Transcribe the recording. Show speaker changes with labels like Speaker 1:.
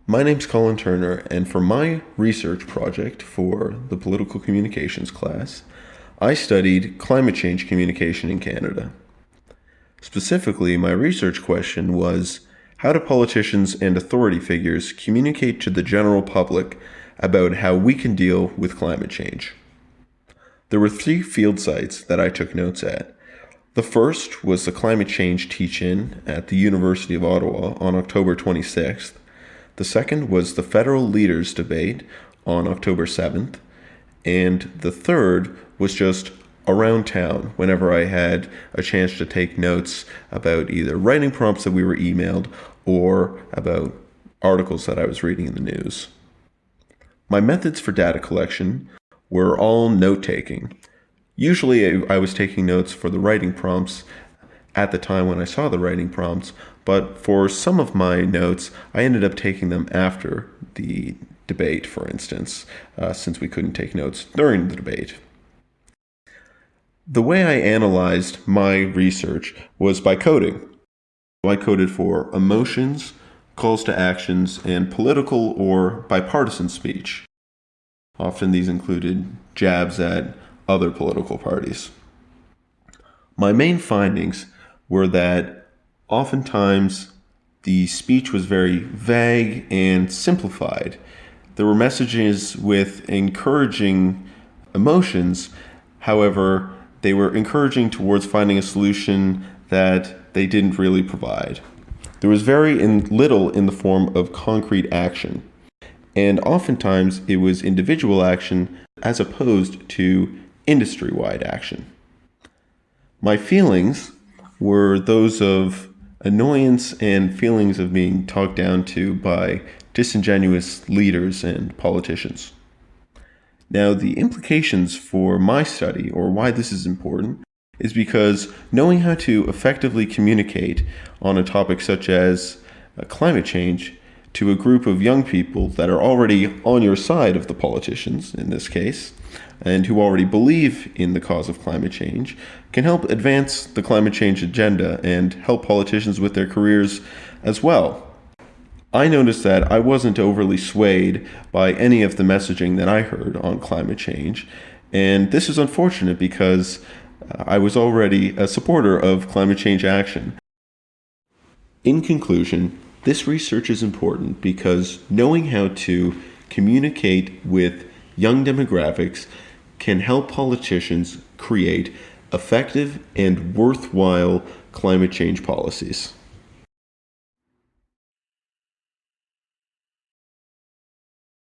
Speaker 1: My name's Colin Turner, and for my research project for the political communications class, I studied climate change communication in Canada. Specifically, my research question was, how do politicians and authority figures communicate to the general public about how we can deal with climate change? There were 3 field sites that I took notes at. The first was the Climate Change Teach-In at the University of Ottawa on October 26th. The second was the Federal Leaders Debate on October 7th. And the third was just around town whenever I had a chance to take notes about either writing prompts that we were emailed or about articles that I was reading in the news. My methods for data collection were all note-taking. Usually I was taking notes for the writing prompts at the time when I saw the writing prompts, but for some of my notes, I ended up taking them after the debate, for instance, since we couldn't take notes during the debate. The way I analyzed my research was by coding. I coded for emotions, calls to actions, and political or bipartisan speech. Often these included jabs at other political parties. My main findings were that oftentimes the speech was very vague and simplified. There were messages with encouraging emotions, however, they were encouraging towards finding a solution that they didn't really provide. There was very little in the form of concrete action, and oftentimes it was individual action as opposed to industry-wide action. My feelings were those of annoyance and feelings of being talked down to by disingenuous leaders and politicians. Now, the implications for my study, or why this is important, is because knowing how to effectively communicate on a topic such as climate change to a group of young people that are already on your side of the politicians, in this case, and who already believe in the cause of climate change, can help advance the climate change agenda and help politicians with their careers as well. I noticed that I wasn't overly swayed by any of the messaging that I heard on climate change, and this is unfortunate because I was already a supporter of climate change action. In conclusion, this research is important because knowing how to communicate with young demographics can help politicians create effective and worthwhile climate change policies.